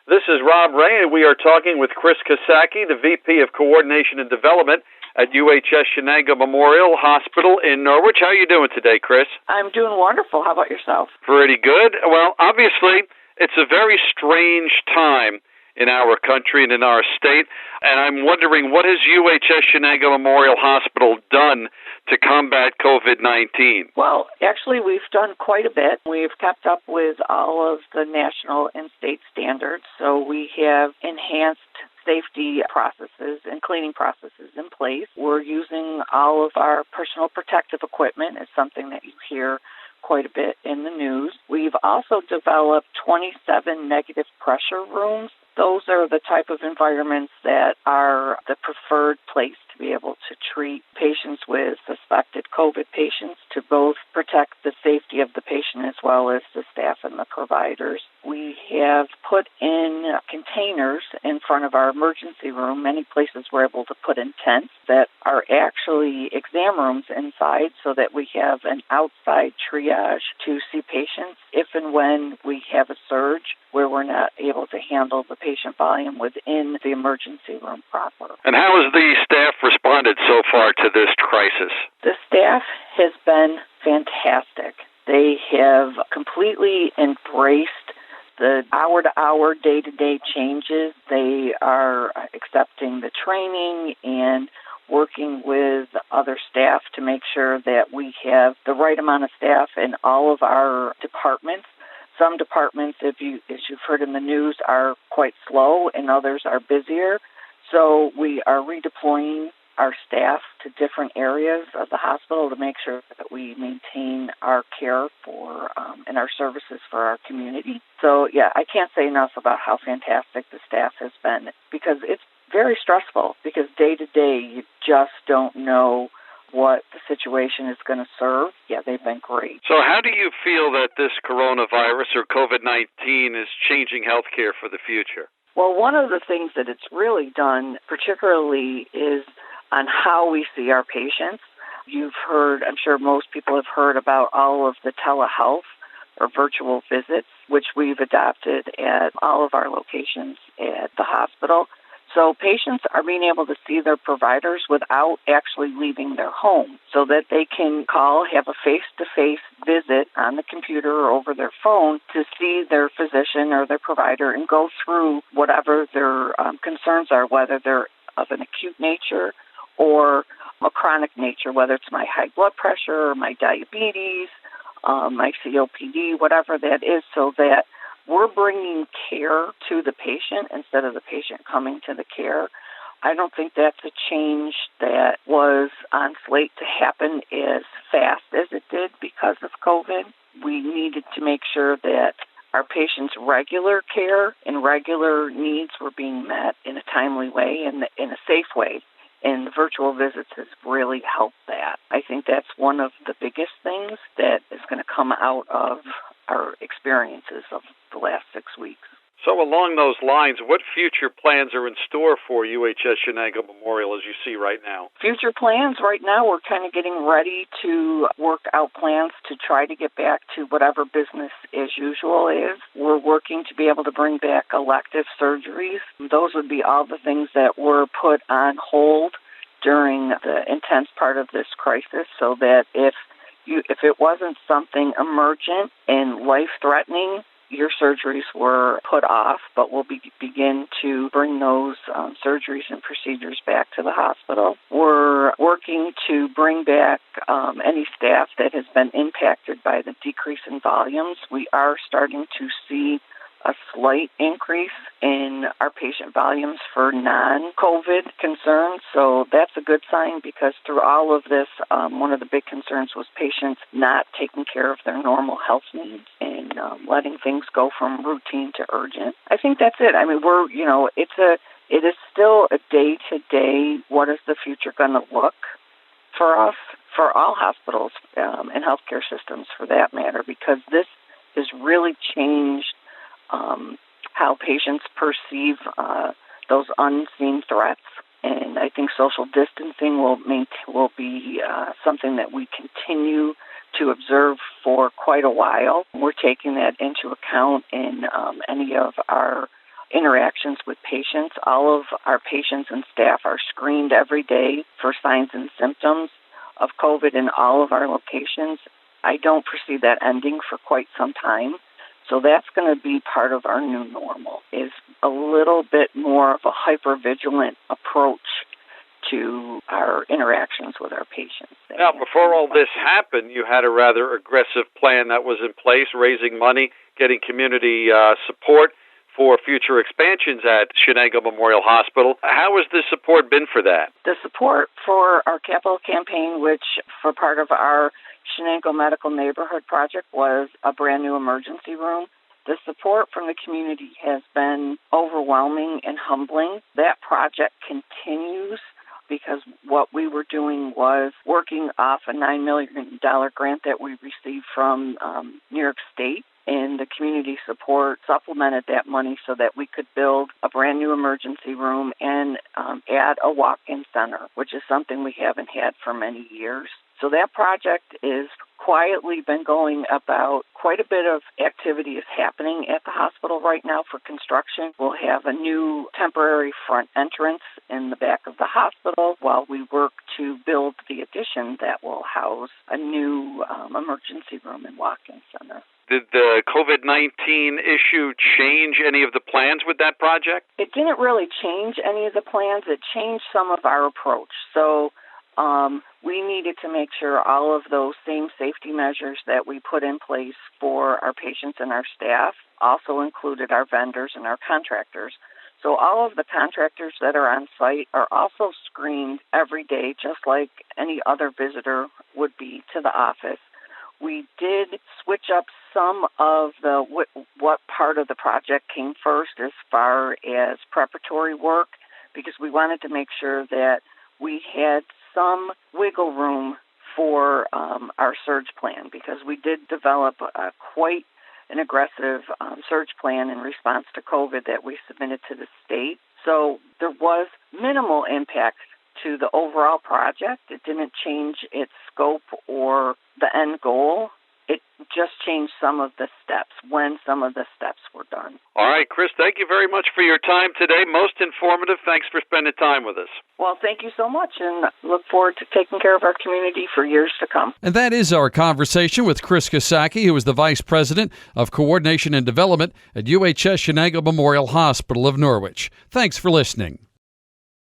This is Rob Ray, and we are talking with Chris Kisacky, the VP of Coordination and Development at UHS Chenango Memorial Hospital in Norwich. How are you doing today, Chris? I'm doing wonderful. How about yourself? Pretty good. Well, obviously, it's a very strange time in our country and in our state, and I'm wondering, what has UHS Chenango Memorial Hospital done to combat COVID-19? Well, actually, we've done quite a bit. We've kept up with all of the national and state standards, so we have enhanced safety processes and cleaning processes in place. We're using all of our personal protective equipment. It's something that you hear quite a bit in the news. We've also developed 27 negative pressure rooms. Those are the type of environments that are the preferred place to be able to treat patients with suspected COVID patients, to both protect the safety of the patient as well as the staff and the providers. We have put in containers in front of our emergency room. Many places we're able to put in tents that are actually exam rooms inside, so that we have an outside triage to see patients if and when we have a surge where we're not able to handle the patient volume within the emergency room proper. And how has the staff responded so far to this crisis? The staff has been fantastic. They have completely embraced the hour-to-hour, day-to-day changes. They are accepting the training and working with other staff to make sure that we have the right amount of staff in all of our departments. Some departments, as you've heard in the news, are quite slow, and others are busier. So we are redeploying our staff to different areas of the hospital to make sure that we maintain our care for and our services for our community. So, yeah, I can't say enough about how fantastic the staff has been, because it's very stressful, because day to day you just don't know what the situation is going to serve. Yeah, they've been great. So how do you feel that this coronavirus or COVID-19 is changing healthcare for the future? Well, one of the things that it's really done particularly is on how we see our patients. You've heard, I'm sure most people have heard about all of the telehealth or virtual visits, which we've adopted at all of our locations at the hospital. So patients are being able to see their providers without actually leaving their home, so that they can call, have a face-to-face visit on the computer or over their phone to see their physician or their provider and go through whatever their concerns are, whether they're of an acute nature or a chronic nature, whether it's my high blood pressure, my diabetes, my COPD, whatever that is, so that we're bringing care to the patient instead of the patient coming to the care. I don't think that's a change that was on slate to happen as fast as it did because of COVID. We needed to make sure that our patients' regular care and regular needs were being met in a timely way and in a safe way. And the virtual visits has really helped that. I think that's one of the biggest things that is going to come out of our experiences of the last 6 weeks. So along those lines, what future plans are in store for UHS Chenango Memorial as you see right now? Future plans right now, we're kind of getting ready to work out plans to try to get back to whatever business as usual is. We're working to be able to bring back elective surgeries. Those would be all the things that were put on hold during the intense part of this crisis, so that if it wasn't something emergent and life-threatening, your surgeries were put off, but we'll begin to bring those surgeries and procedures back to the hospital. We're working to bring back any staff that has been impacted by the decrease in volumes. We are starting to see a slight increase in our patient volumes for non-COVID concerns. So that's a good sign, because through all of this, one of the big concerns was patients not taking care of their normal health needs and letting things go from routine to urgent. I think that's it. I mean, it is still a day-to-day, what is the future going to look for us, for all hospitals and healthcare systems for that matter, because this has really changed how patients perceive those unseen threats. And I think social distancing will be something that we continue to observe for quite a while. We're taking that into account in any of our interactions with patients. All of our patients and staff are screened every day for signs and symptoms of COVID in all of our locations. I don't foresee that ending for quite some time. So that's going to be part of our new normal, is a little bit more of a hyper-vigilant approach to our interactions with our patients. Now, before all this happened, you had a rather aggressive plan that was in place, raising money, getting community support for future expansions at Chenango Memorial Hospital. How has the support been for that? The support for our capital campaign, which for part of our Chenango Medical Neighborhood Project was a brand new emergency room. The support from the community has been overwhelming and humbling. That project continues because what we were doing was working off a $9 million grant that we received from New York State, and the community support supplemented that money so that we could build a brand new emergency room and add a walk-in center, which is something we haven't had for many years. So that project is quietly been going about. Quite a bit of activity is happening at the hospital right now for construction. We'll have a new temporary front entrance in the back of the hospital while we work to build the addition that will house a new emergency room and walk-in center. Did the COVID-19 issue change any of the plans with that project? It didn't really change any of the plans. It changed some of our approach. So we needed to make sure all of those same safety measures that we put in place for our patients and our staff also included our vendors and our contractors. So all of the contractors that are on site are also screened every day, just like any other visitor would be to the office. We did switch up some of the what part of the project came first as far as preparatory work, because we wanted to make sure that we had some wiggle room for our surge plan, because we did develop quite an aggressive surge plan in response to COVID that we submitted to the state. So there was minimal impact to the overall project. It didn't change its scope or the end goal. It just changed some of the steps, when some of the steps were done. All right, Chris, thank you very much for your time today. Most informative. Thanks for spending time with us. Well, thank you so much, and look forward to taking care of our community for years to come. And that is our conversation with Chris Kisacky, who is the Vice President of Coordination and Development at UHS Chenango Memorial Hospital of Norwich. Thanks for listening.